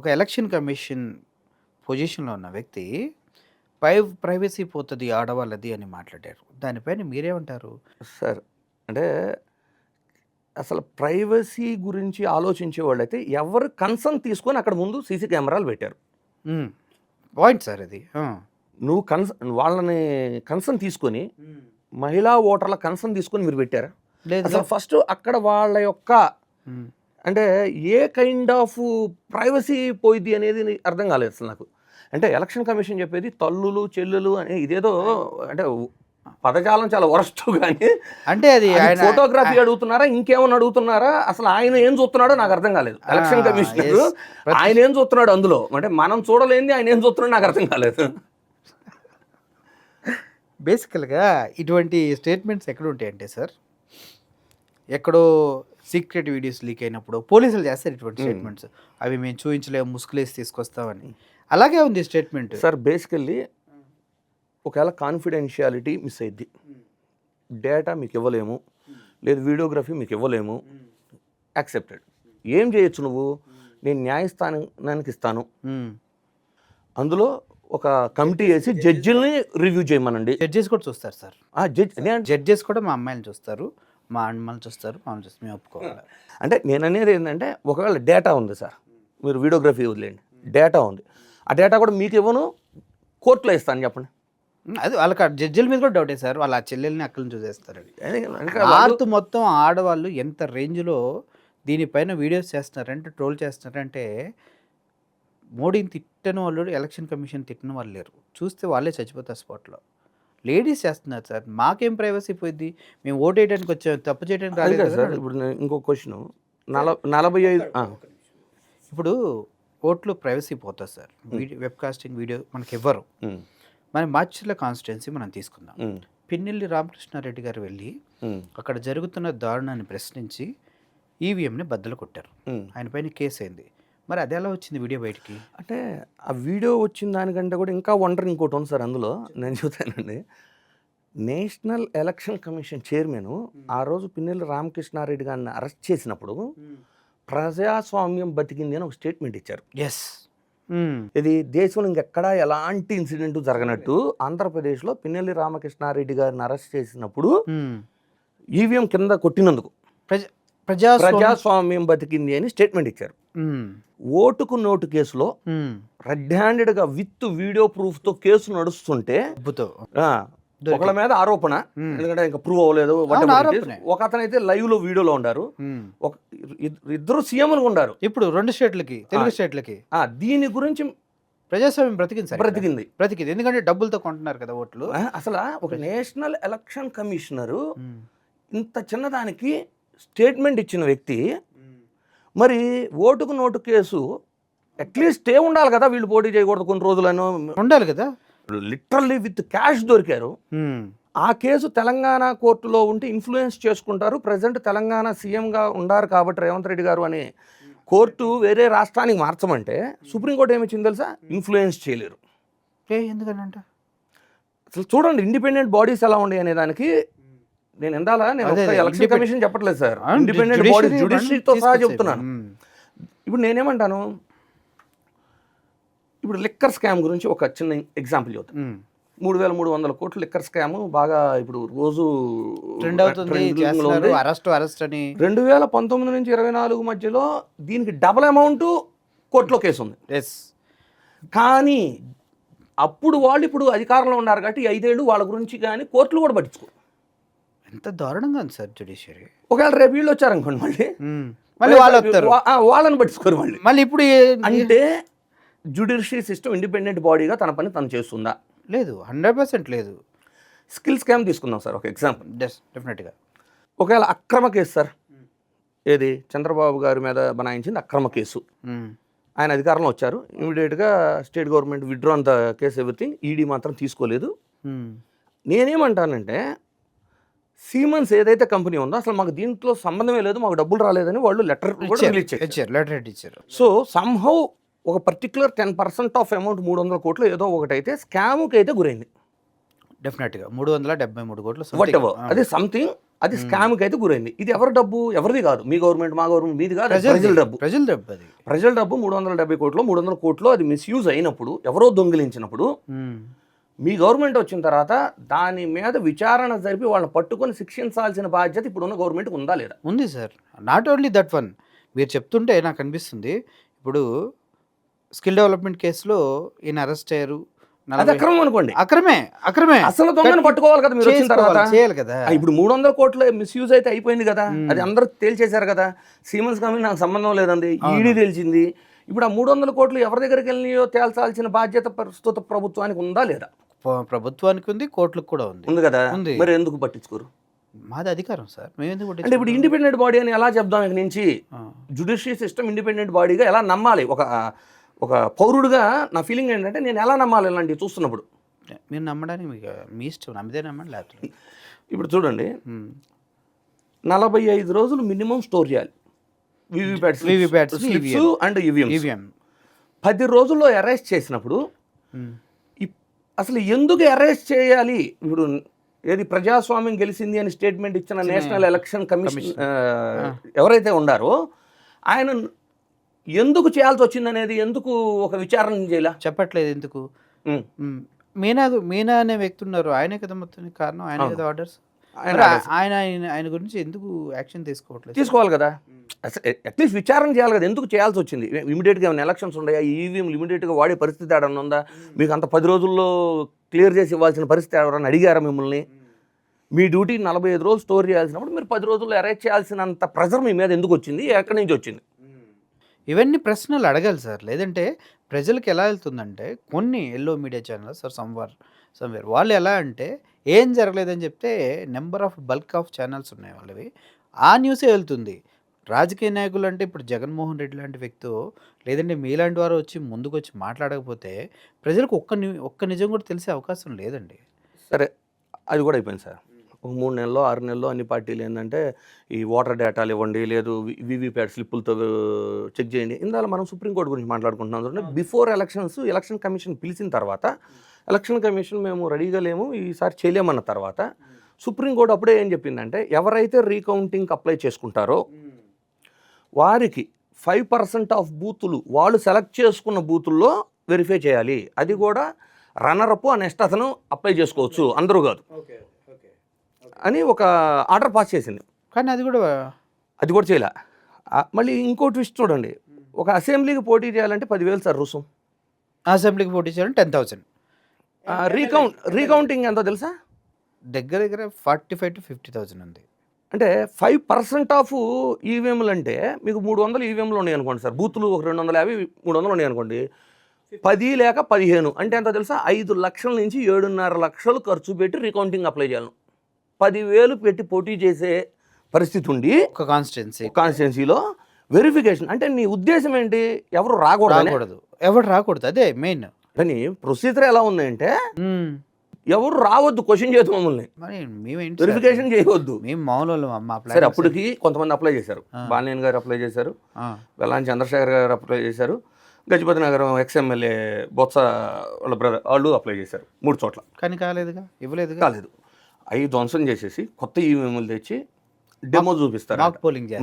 ఒక election commission పొజిషన్‌లో ఉన్న వ్యక్తి ప్రైవసీ పోతది ఆడవాళ్ళది అని మాట్లాడారు. దానిపైన మీరేమంటారు? సార్ అంటే అసలు ప్రైవసీ గురించి ఆలోచించే వాళ్ళైతే ఎవరు కన్సర్న్ తీసుకొని అక్కడ ముందు సీసీ కెమెరాలు పెట్టారు. పాయింట్ సార్ అది. నువ్వు వాళ్ళని కన్సర్న్ తీసుకొని మహిళా ఓటర్ల కన్సర్న్ తీసుకొని మీరు పెట్టారా? లేదు. అసలు ఫస్ట్ అక్కడ వాళ్ళ యొక్క అంటే ఏ కైండ్ ఆఫ్ ప్రైవసీ పోయిద్ది అనేది అర్థం కాలేదు అసలు నాకు. అంటే ఎలక్షన్ కమిషన్ చెప్పేది తల్లులు చెల్లులు అని ఇదేదో అంటే పదజాలం చాలా వరస్ట్. కానీ అంటే అది ఫోటోగ్రఫీ అడుగుతున్నారా ఇంకేమన్నా అడుగుతున్నారా? అసలు ఆయన ఏం చూస్తున్నాడో నాకు అర్థం కాలేదు. ఎలక్షన్ కమిషనర్ ఆయన ఏం చూస్తున్నాడు అందులో, అంటే మనం చూడలేంది ఆయన ఏం చూస్తున్నాడు నాకు అర్థం కాలేదు. బేసికల్గా ఇటువంటి స్టేట్మెంట్స్ ఎక్కడ ఉంటాయంటే సార్, ఎక్కడో సీక్రెట్ వీడియోస్ లీక్ అయినప్పుడు పోలీసులు చేస్తారు ఇటువంటి స్టేట్మెంట్స్. అవి మేము చూపించలేము, ముసుగులేసి తీసుకొస్తామని. అలాగే ఉంది స్టేట్మెంట్ సార్. బేసికల్లీ ఒకవేళ కాన్ఫిడెన్షియాలిటీ మిస్ అయ్యిద్ది, డేటా మీకు ఇవ్వలేము, లేదు వీడియోగ్రఫీ మీకు ఇవ్వలేము, యాక్సెప్టెడ్. ఏం చేయొచ్చు నువ్వు? నేను న్యాయస్థానానికి ఇస్తాను, అందులో ఒక కమిటీ వేసి జడ్జిల్ని రివ్యూ చేయమనండి. జడ్జెస్ కూడా చూస్తారు సార్. జడ్జెస్ కూడా మా అమ్మాయిని చూస్తారు, మా అమ్మాయిని చూస్తారు, మేము ఒప్పుకోవాలి. అంటే నేను అనేది ఏంటంటే ఒకవేళ డేటా ఉంది సార్, మీరు వీడియోగ్రఫీ వదిలేండి, డేటా ఉంది, ఆ డేటా కూడా మీకు ఇవ్వను, కోర్టులో ఇస్తాను చెప్పండి. అది వాళ్ళకి జడ్జిల మీద కూడా డౌటే సార్. వాళ్ళ చెల్లెల్ని అక్కలను చూసేస్తారని. నార్త్ మొత్తం ఆడవాళ్ళు ఎంత రేంజ్లో దీనిపైన వీడియోస్ చేస్తున్నారంటే, ట్రోల్ చేస్తున్నారంటే, మోడీని తిట్టని వాళ్ళు, ఎలక్షన్ కమిషన్ తిట్టిన వాళ్ళు లేరు. చూస్తే వాళ్ళే చచ్చిపోతారు స్పాట్లో. లేడీస్ చేస్తున్నారు సార్. మాకేం ప్రైవసీ పోయింది, మేము ఓటు వేయడానికి వచ్చాము, తప్పు చేయడానికి రాలేదు సార్. ఇప్పుడు ఇంకో క్వశ్చన్ 45 ఇప్పుడు ఓట్లు ప్రైవసీ పోతుంది సార్. వెబ్ కాస్టింగ్ వీడియో మనకి ఇవ్వరు. మన మాచర్ల కాన్స్టిట్యున్సీ మనం తీసుకుందాం. పిన్నెల్లి రామకృష్ణారెడ్డి గారు వెళ్ళి అక్కడ జరుగుతున్న దారుణాన్ని ప్రశ్నించి ఈవీఎంని బద్దలు కొట్టారు. ఆయన పైన కేసు అయింది. మరి అది ఎలా వచ్చింది వీడియో బయటికి? అంటే ఆ వీడియో వచ్చిన దానికంటే కూడా ఇంకా వండర్ ఇంకోటి ఉంది సార్. అందులో నేను చూస్తానండి, నేషనల్ ఎలక్షన్ కమిషన్ చైర్మన్ ఆ రోజు పిన్నెల్లి రామకృష్ణారెడ్డి గారిని అరెస్ట్ చేసినప్పుడు ప్రజాస్వామ్యం బతికింది అని ఒక స్టేట్మెంట్ ఇచ్చారు. ఎస్, ఇది దేశంలో ఇంకెక్కడా ఎలాంటి ఇన్సిడెంట్ జరగనట్టు ఆంధ్రప్రదేశ్లో పిన్నెల్లి రామకృష్ణారెడ్డి గారిని అరెస్ట్ చేసినప్పుడు ఈవీఎం కింద కొట్టినందుకు ప్రజాస్వామ్యం బతికింది అని స్టేట్మెంట్ ఇచ్చారు. ఓటుకు నోటు కేసులో రెడ్ హ్యాండెడ్గా విత్ వీడియో ప్రూఫ్తో కేసు నడుస్తుంటే ఒకళ్ళ మీద ఆరోపణ, ఎందుకంటే ఇంకా ప్రూవ్ అవ్వలేదు. ఒక అతను అయితే లైవ్ లో వీడియోలో ఉండారు, ఇద్దరు సీఎంలు ఉండారు. ఇప్పుడు 2 స్టేట్లకి, తెలుగు స్టేట్లకి దీని గురించి ప్రజాస్వామ్యం బ్రతికింది. బ్రతికింది ఎందుకంటే డబ్బులతో కొంటున్నారు కదా ఓట్లు. అసలు ఒక నేషనల్ ఎలక్షన్ కమిషనరు ఇంత చిన్నదానికి స్టేట్మెంట్ ఇచ్చిన వ్యక్తి, మరి ఓటుకు నోటు కేసు అట్లీస్ట్ స్టే ఉండాలి కదా, వీళ్ళు పోటీ చేయకూడదు కొన్ని రోజులను ఉండాలి కదా. లిటరల్లీ విత్ క్యాష్ దొరికారు. ఆ కేసు తెలంగాణ కోర్టులో ఉంటే ఇన్ఫ్లుయెన్స్ చేసుకుంటారు. ప్రజెంట్ తెలంగాణ సీఎంగా ఉండారు కాబట్టి రేవంత్ రెడ్డి గారు అని కోర్టు వేరే రాష్ట్రానికి మార్చమంటే సుప్రీంకోర్టు ఏమిచ్చింది తెలుసా? ఇన్ఫ్లుయెన్స్ చేయలేరు. ఎందుకంటే అసలు చూడండి ఇండిపెండెంట్ బాడీస్ ఎలా ఉండే అనే దానికి నేను ఎలక్షన్ కమిషన్ చెప్పట్లేదు సార్, ఇండిపెండెంట్ బాడీ జ్యుడిషియరీతో సహా చెప్తున్నాను. ఇప్పుడు నేనేమంటాను, ఇప్పుడు లిక్కర్ స్కామ్ గురించి ఒక చిన్న ఎగ్జాంపుల్ చెప్తాను. 3,300 కోట్ల లిక్కర్ స్కామ్ బాగా ఇప్పుడు రోజు 2019 నుంచి 24 మధ్యలో దీనికి డబుల్ అమౌంట్ కోర్టులో కేసు ఉంది. కానీ అప్పుడు వాళ్ళు ఇప్పుడు అధికారంలో ఉన్నారు కాబట్టి 5 ఏళ్ళు వాళ్ళ గురించి కానీ కోర్టులు కూడా పట్టించుకో. ఎంత దారుణంగా ఉంది సార్ జ్యుడిషియరీ. ఒకవేళ రేపు వీళ్ళు వచ్చారనుకోండి, మళ్ళీ వాళ్ళని పట్టించుకోరు మళ్ళీ ఇప్పుడు అంటే జ్యుడిషియరీ సిస్టమ్ ఇండిపెండెంట్ బాడీగా తన పని తను చేస్తుందా? లేదు, 100% లేదు. స్కిల్ స్కామ్ తీసుకుందాం సార్ ఒక ఎగ్జాంపుల్. డెఫినెట్గా ఒకవేళ అక్రమ కేసు సార్, ఏది చంద్రబాబు గారి మీద బనాయించింది అక్రమ కేసు, ఆయన అధికారంలో వచ్చారు, ఇమీడియట్గా state government withdrawn the case everything, ED మాత్రం తీసుకోలేదు. నేనేమంటానంటే సీమన్స్ ఏదైతే కంపెనీ ఉందో అసలు మాకు దీంట్లో సంబంధమే లేదు, మాకు డబ్బులు రాలేదని వాళ్ళు లెటర్ ఇచ్చారు. సో సమ్హౌ ఒక పర్టికులర్ 10% ఆఫ్ అమౌంట్ 300 కోట్లు ఏదో ఒకటైతే స్కామ్కి అయితే గురైంది. డెఫినెట్గా 373 కోట్లు వాట్ ఎవర్, అది సంథింగ్ అది స్కామ్కి అయితే గురైంది. ఇది ఎవరి డబ్బు? ఎవరిది కాదు. మీ గవర్నమెంట్, మా గవర్నమెంట్, మీది కాదు. ప్రజల డబ్బు. ప్రజల డబ్బు అది. ప్రజల డబ్బు 370 కోట్లు, 300 కోట్లు అది మిస్యూజ్ అయినప్పుడు, ఎవరో దొంగిలించినప్పుడు మీ గవర్నమెంట్ వచ్చిన తర్వాత దాని మీద విచారణ జరిపి వాళ్ళని పట్టుకొని శిక్షించాల్సిన బాధ్యత ఇప్పుడున్న గవర్నమెంట్కి ఉందా లేదా? ఉంది sir. Not only that one. మీరు చెప్తుంటే నాకు అనిపిస్తుంది, ఇప్పుడు స్కిల్ డెవలప్మెంట్ కేసులో ఈయన అరెస్ట్ అయ్యారు. అది అక్రమం అనుకోండి. అక్రమే. అసలు దొంగను పట్టుకోవాలి కదా మీరు వచ్చిన తర్వాత. చేయాలి కదా. ఇప్పుడు 300 కోట్లు మిస్యూజ్ అయితే అయిపోయింది కదా, అది అందరూ తేల్చేశారు కదా. సీమెన్స్ కంపెనీ నాకు సంబంధం లేదండి, ఈడీ తేల్చింది. ఇప్పుడు ఆ 300 కోట్లు ఎవరి దగ్గరికి వెళ్ళినాయో తేల్చాల్సిన బాధ్యత ప్రస్తుత ప్రభుత్వానికి ఉందా లేదా? ప్రభుత్వానికి ఉంది, కోర్టులకు కూడా ఉంది కదా. మరి ఎందుకు పట్టించుకోరు? మాది అధికారం సార్, మేము ఎందుకు అంటే ఇప్పుడు ఇండిపెండెంట్ బాడీ అని ఎలా చెప్దాం? ఇక నుంచి జ్యుడిషియరీ సిస్టమ్ ఇండిపెండెంట్ బాడీగా ఎలా నమ్మాలి? ఒక పౌరుడుగా నా ఫీలింగ్ ఏంటంటే, నేను ఎలా నమ్మాలి ఇలాంటివి చూస్తున్నప్పుడు? మీరు నమ్మడానికి మీ ఇష్టం, నమ్మితే నమ్మండి లేకపోతే. ఇప్పుడు చూడండి, 45 రోజులు మినిమం స్టోర్ చేయాలి వీవీప్యాట్స్ అండ్ ఈవీఎం. 10 రోజుల్లో అరెస్ట్ చేసినప్పుడు అసలు ఎందుకు అరెస్ట్ చేయాలి? ఇప్పుడు ఏది ప్రజాస్వామ్యం గెలిచింది అని స్టేట్మెంట్ ఇచ్చిన నేషనల్ ఎలక్షన్ కమిషన్ ఎవరైతే ఉన్నారో ఆయన ఎందుకు చేయాల్సి వచ్చింది అనేది ఎందుకు ఒక విచారణ చేయాల చెప్పట్లేదు. ఎందుకు? మీనా అనే వ్యక్తి ఉన్నారు, ఆయనే కదా మొత్తం కారణం, ఆయన కదా ఆర్డర్స్. ఆయన గురించి ఎందుకు యాక్షన్ తీసుకోవాలి కదా? అట్లీస్ట్ విచారణ చేయాలి కదా, ఎందుకు చేయాల్సి వచ్చింది? ఇమీడియట్గా ఏమైనా ఎలక్షన్స్ ఉన్నాయా? ఈవీఎం ఇమీడియట్గా వాడే పరిస్థితి ఏడన్నా ఉందా? మీకు అంత 10 రోజుల్లో క్లియర్ చేసి ఇవ్వాల్సిన పరిస్థితి ఎవరన్నా అడిగారా మిమ్మల్ని? మీ డ్యూటీ 45 రోజులు స్టోర్ చేయాల్సినప్పుడు మీరు 10 రోజుల్లో అరెస్ట్ చేయాల్సినంత ప్రెజర్ మీ మీద ఎందుకు వచ్చింది? ఎక్కడి నుంచి వచ్చింది? ఇవన్నీ ప్రశ్నలు అడగాలి సార్. లేదంటే ప్రజలకు ఎలా వెళ్తుందంటే, కొన్ని yellow media channels or somewhere వాళ్ళు ఎలా అంటే, ఏం జరగలేదని చెప్తే బల్క్ ఆఫ్ ఛానల్స్ ఉన్నాయి వాళ్ళవి, ఆ న్యూసే వెళ్తుంది. రాజకీయ నాయకులు అంటే ఇప్పుడు జగన్మోహన్ రెడ్డి లాంటి వ్యక్తి, లేదంటే మీలాంటి వారు వచ్చి ముందుకు వచ్చి మాట్లాడకపోతే ప్రజలకు ఒక్క నిజం కూడా తెలిసే అవకాశం లేదండి. సరే, అది కూడా అయిపోయింది సార్. ఒక 3 నెలల్లో 6 నెలల్లో అన్ని పార్టీలు ఏంటంటే ఈ ఓటర్ డేటాలు ఇవ్వండి, లేదు వీవీప్యాట్ స్లిప్పులతో చెక్ చేయండి. ఇందాక మనం సుప్రీంకోర్టు గురించి మాట్లాడుకుంటున్నాం. బిఫోర్ ఎలక్షన్ కమిషన్ పిలిచిన తర్వాత ఎలక్షన్ కమిషన్ మేము రెడీగా లేము, ఈసారి చేయలేమన్న తర్వాత సుప్రీంకోర్టు అప్పుడే ఏం చెప్పిందంటే, ఎవరైతే రీకౌంటింగ్కి అప్లై చేసుకుంటారో వారికి 5% ఆఫ్ బూతులు వాళ్ళు సెలెక్ట్ చేసుకున్న బూతుల్లో వెరిఫై చేయాలి. అది కూడా రన్నరప్ నెక్స్ట్ అతను అప్లై చేసుకోవచ్చు, అందరూ కాదు అని ఒక ఆర్డర్ పాస్ చేసింది. కానీ అది కూడా చేయలే. మళ్ళీ ఇంకో ట్విస్ట్ చూడండి, ఒక అసెంబ్లీకి పోటీ చేయాలంటే 10,000 సార్ రుసుం. అసెంబ్లీకి పోటీ చేయాలంటే 10,000. రీకౌంటింగ్ ఎంతో తెలుసా? దగ్గర 45,000 to 50,000 ఉంది. అంటే 5% ఆఫ్ ఈవీఎంలు అంటే మీకు 300 ఈవీఎంలు ఉన్నాయి అనుకోండి సార్, బూతులు ఒక 250 300 ఉన్నాయి అనుకోండి, 10 లేక 15 అంటే ఎంత తెలుసా? 5 లక్షల నుంచి 7.5 లక్షలు ఖర్చు పెట్టి రీకౌంటింగ్ అప్లై చేయాలి. 10,000 పెట్టి పోటీ చేసే పరిస్థితి ఉండి ఒక కాన్స్టిట్యున్సీలో వెరిఫికేషన్ అంటే నీ ఉద్దేశం ఏంటి? ఎవరు రాకూడదు, అదే మెయిన్. కానీ ప్రొసీజర్ ఎలా ఉందంటే, ఎవరు రావద్దు, క్వశ్చన్ చేయొద్దు మమ్మల్ని, వెరిఫికేషన్ చేయవద్దు. సరే, అప్పటికి కొంతమంది అప్లై చేశారు. బాలినేని గారు అప్లై చేశారు, వెల్లాని చంద్రశేఖర్ గారు అప్లై చేశారు, గజపతి నగరం ఎక్స్ఎమ్మెల్యే బొత్స వాళ్ళ బ్రదర్ వాళ్ళు అప్లై చేశారు 3 చోట్ల. కానీ కాలేదు. అవి ధ్వంసం చేసేసి కొత్త ఈవీఎంలు తెచ్చి డెమో చూపిస్తారు.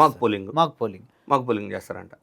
మాక్ పోలింగ్ చేస్తారంట.